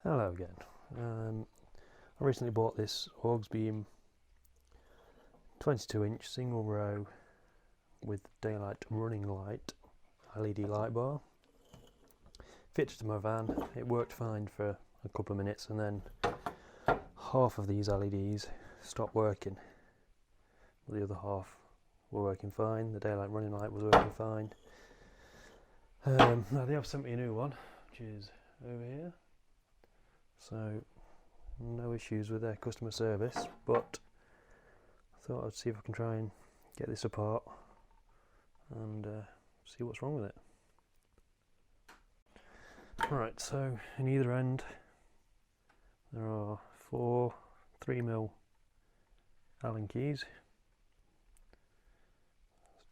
Hello again. I recently bought this Auxbeam 22-inch single row with daylight running light LED light bar. Fitted to my van. It worked fine for a couple of minutes and then half of these LEDs stopped working. The other half were working fine. The daylight running light was working fine. Now they have sent me a new one, which is over here. So no issues with their customer service, but I thought I'd see if I can try and get this apart and see what's wrong with it. Right, so in either end there are 4 3mm Allen keys.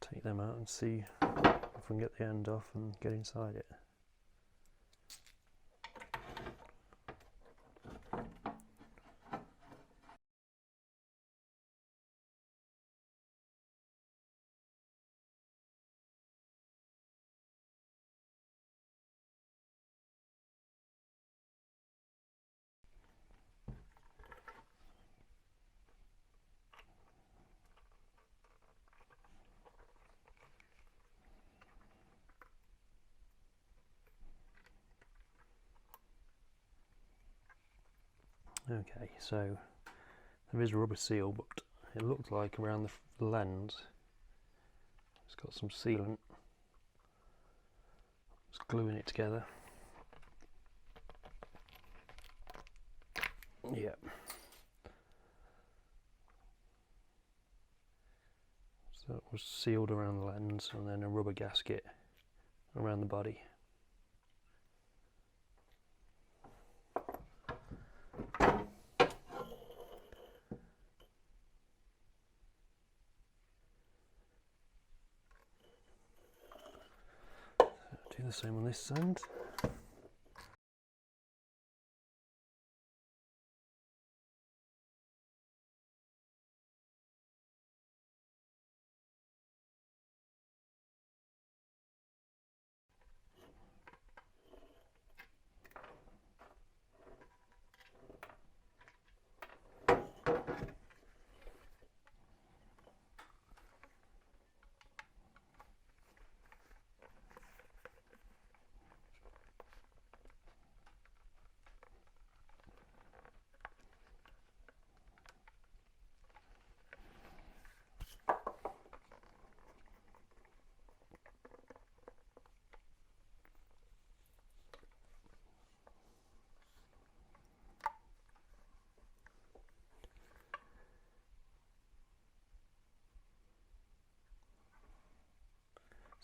Let's take them out and see if we can get the end off and get inside it. Okay, so there is a rubber seal, but it looks like around the lens it's got some sealant. It's gluing it together. Yep. So it was sealed around the lens and then a rubber gasket around the body. Do the same on this end.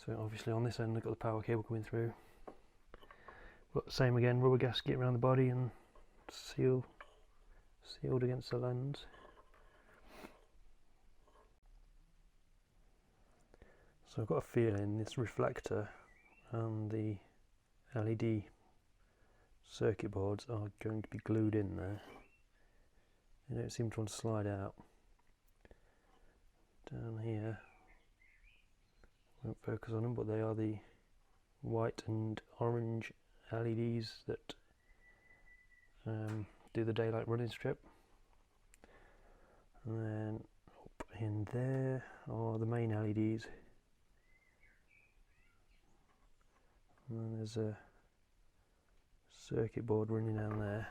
So obviously on this end I've got the power cable coming through. But same again, rubber gasket around the body and sealed against the lens. So I've got a feeling this reflector and the LED circuit boards are going to be glued in there. They don't seem to want to slide out. Down here, won't focus on them, but they are the white and orange LEDs that do the daylight running strip. And then up in there are the main LEDs. And then there's a circuit board running down there.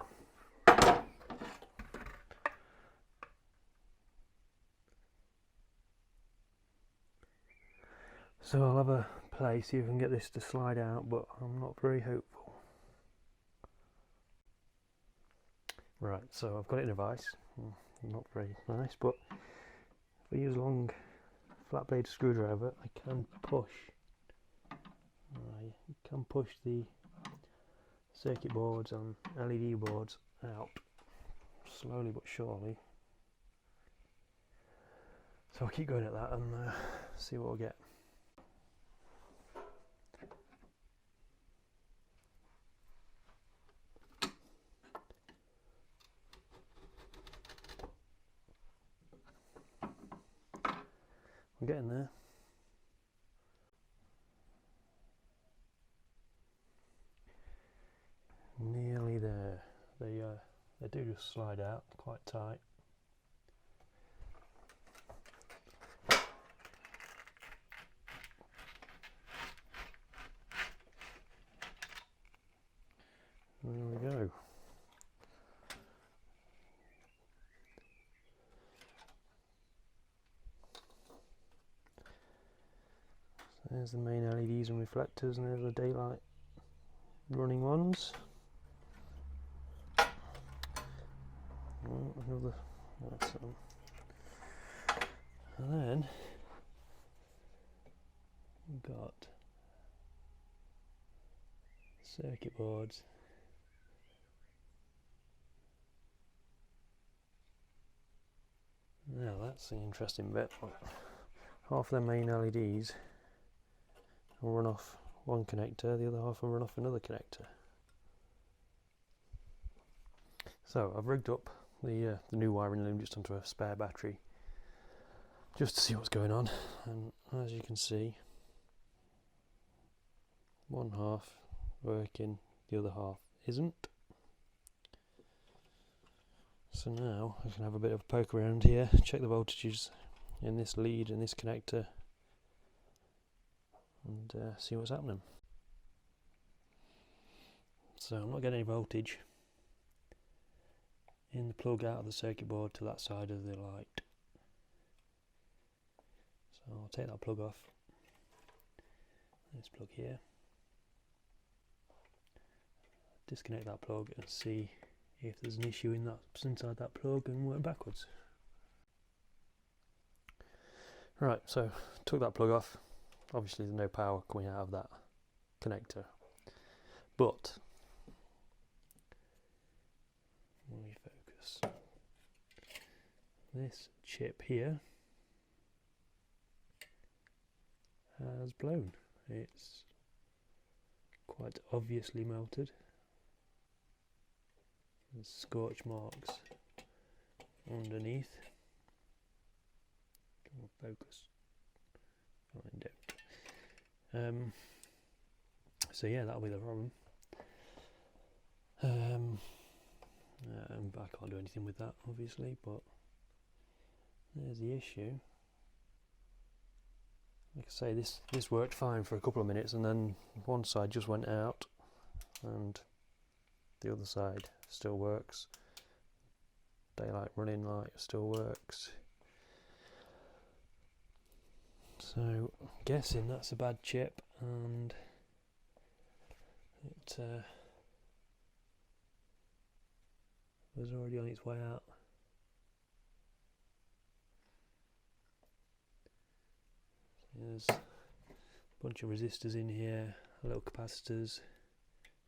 So I'll have a play, see if I can get this to slide out, but I'm not very hopeful. Right, so I've got it in a vise. Not very nice, but if I use a long flat blade screwdriver, I can push the circuit boards and LED boards out slowly but surely. So I'll keep going at that and see what we'll get. I'm getting there. Nearly there. they do just slide out quite tight. There we go. So there's the main LEDs and reflectors, and there's the daylight running ones. Oh, another, that's and then we've got circuit boards. Now that's the interesting bit. Half of the main LEDs will run off one connector, the other half will run off another connector. So I've rigged up the new wiring loom just onto a spare battery just to see what's going on, and as you can see, one half working, the other half isn't. So now I can have a bit of a poke around here, check the voltages in this lead and this connector, and see what's happening. So I'm not getting any voltage in the plug out of the circuit board to that side of the light. So I'll take that plug off, this plug here, disconnect that plug and see if there's an issue in that inside that plug and work backwards. Right, so took that plug off. Obviously there's no power coming out of that connector, but let me focus. This chip here has blown. It's quite obviously melted. There's scorch marks underneath. Focus. So yeah, that'll be the problem. I can't do anything with that, obviously, but there's the issue. Like I say, this worked fine for a couple of minutes, and then one side just went out, and the other side still works. Daylight running light still works. So I'm guessing that's a bad chip, and it was already on its way out. There's a bunch of resistors in here, little capacitors,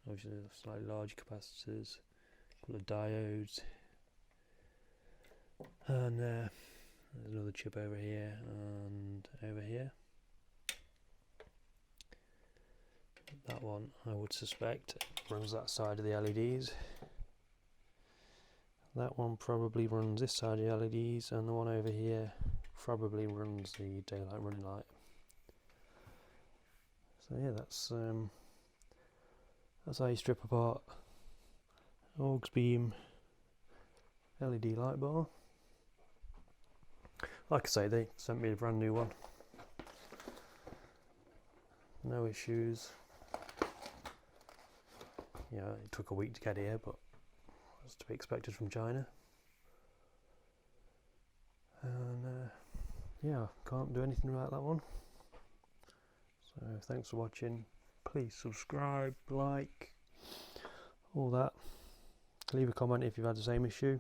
obviously slightly large capacitors, a couple of diodes, and there's another chip over here and over here. That one, I would suspect, runs that side of the LEDs. That one probably runs this side of the LEDs, and the one over here probably runs the daylight running light. So yeah, that's how you strip apart Auxbeam LED light bar. Like I say, they sent me a brand new one. No issues. Yeah, it took a week to get here, but was to be expected from China. And yeah, can't do anything about that one. So thanks for watching. Please subscribe, like, all that. Leave a comment if you've had the same issue.